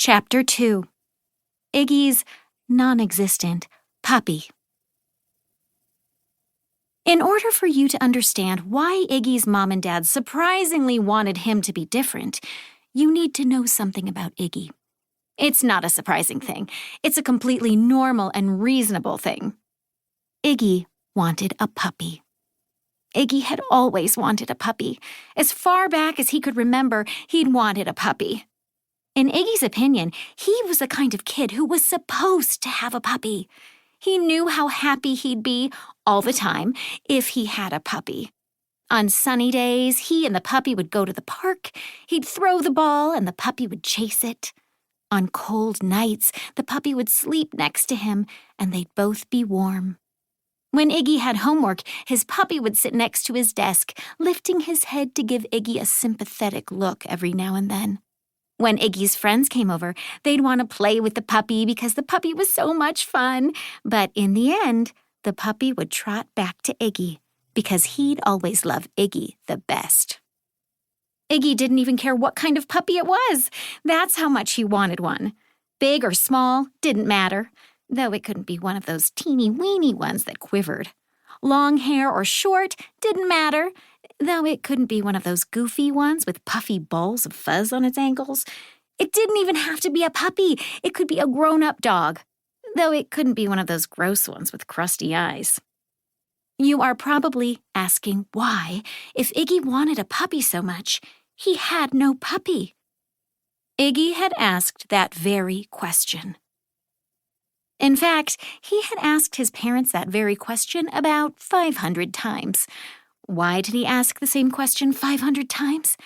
Chapter 2. Iggy's non-existent puppy. In order for you to understand why Iggy's mom and dad surprisingly wanted him to be different, you need to know something about Iggy. It's not a surprising thing. It's a completely normal and reasonable thing. Iggy wanted a puppy. Iggy had always wanted a puppy. As far back as he could remember, he'd wanted a puppy. In Iggy's opinion, he was the kind of kid who was supposed to have a puppy. He knew how happy he'd be all the time if he had a puppy. On sunny days, he and the puppy would go to the park. He'd throw the ball and the puppy would chase it. On cold nights, the puppy would sleep next to him and they'd both be warm. When Iggy had homework, his puppy would sit next to his desk, lifting his head to give Iggy a sympathetic look every now and then. When Iggy's friends came over, they'd want to play with the puppy because the puppy was so much fun. But in the end, the puppy would trot back to Iggy because he'd always loved Iggy the best. Iggy didn't even care what kind of puppy it was. That's how much he wanted one. Big or small, didn't matter, though it couldn't be one of those teeny-weeny ones that quivered. Long hair or short, didn't matter, though it couldn't be one of those goofy ones with puffy balls of fuzz on its ankles. It didn't even have to be a puppy. It could be a grown-up dog, though it couldn't be one of those gross ones with crusty eyes. You are probably asking why, if Iggy wanted a puppy so much, he had no puppy. Iggy had asked that very question. In fact, he had asked his parents that very question about 500 times. Why did he ask the same question 500 times?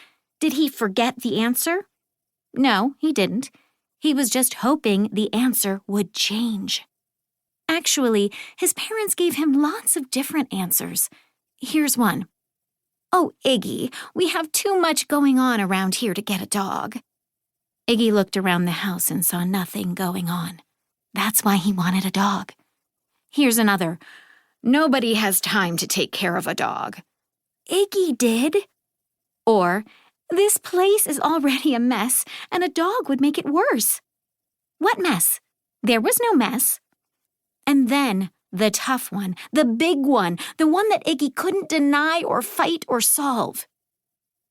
Did he forget the answer? No, he didn't. He was just hoping the answer would change. Actually, his parents gave him lots of different answers. Here's one. "Oh, Iggy, we have too much going on around here to get a dog." Iggy looked around the house and saw nothing going on. That's why he wanted a dog. Here's another. "Nobody has time to take care of a dog." Iggy did. Or, "This place is already a mess, and a dog would make it worse." What mess? There was no mess. And then, the tough one, the big one, the one that Iggy couldn't deny or fight or solve.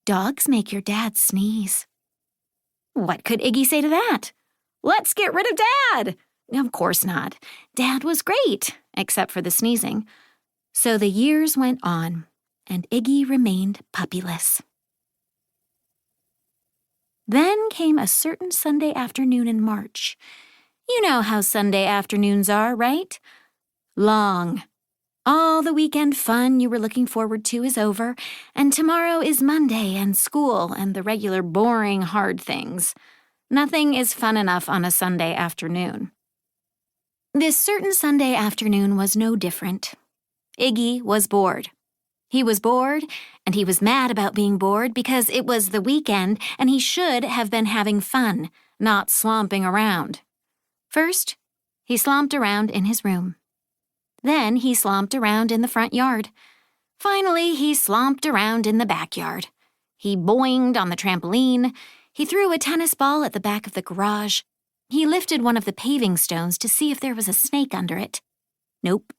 "Dogs make your dad sneeze." What could Iggy say to that? Let's get rid of Dad! Of course not. Dad was great, except for the sneezing. So the years went on, and Iggy remained puppyless. Then came a certain Sunday afternoon in March. You know how Sunday afternoons are, right? Long. All the weekend fun you were looking forward to is over, and tomorrow is Monday and school and the regular boring hard things. Nothing is fun enough on a Sunday afternoon. This certain Sunday afternoon was no different. Iggy was bored. He was bored, and he was mad about being bored because it was the weekend and he should have been having fun, not slomping around. First, he slomped around in his room. Then he slomped around in the front yard. Finally, he slomped around in the backyard. He boinged on the trampoline. He threw a tennis ball at the back of the garage. He lifted one of the paving stones to see if there was a snake under it. Nope.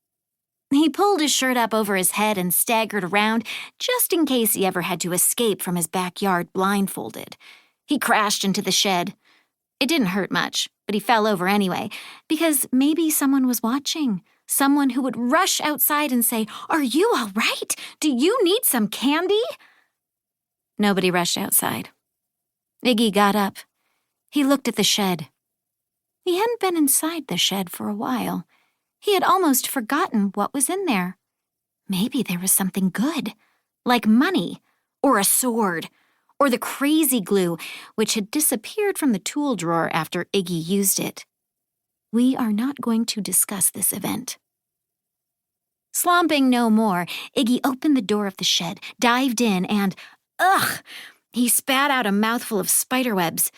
He pulled his shirt up over his head and staggered around just in case he ever had to escape from his backyard blindfolded. He crashed into the shed. It didn't hurt much, but he fell over anyway, because maybe someone was watching. Someone who would rush outside and say, "Are you all right? Do you need some candy?" Nobody rushed outside. Iggy got up. He looked at the shed. He hadn't been inside the shed for a while. He had almost forgotten what was in there. Maybe there was something good, like money, or a sword, or the crazy glue, which had disappeared from the tool drawer after Iggy used it. We are not going to discuss this event. Slomping no more, Iggy opened the door of the shed, dived in, and, he spat out a mouthful of spiderwebs.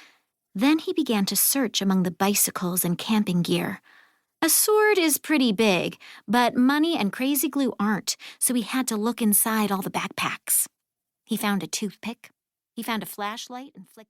Then he began to search among the bicycles and camping gear. A sword is pretty big, but money and crazy glue aren't, so he had to look inside all the backpacks. He found a toothpick. He found a flashlight and flicked it.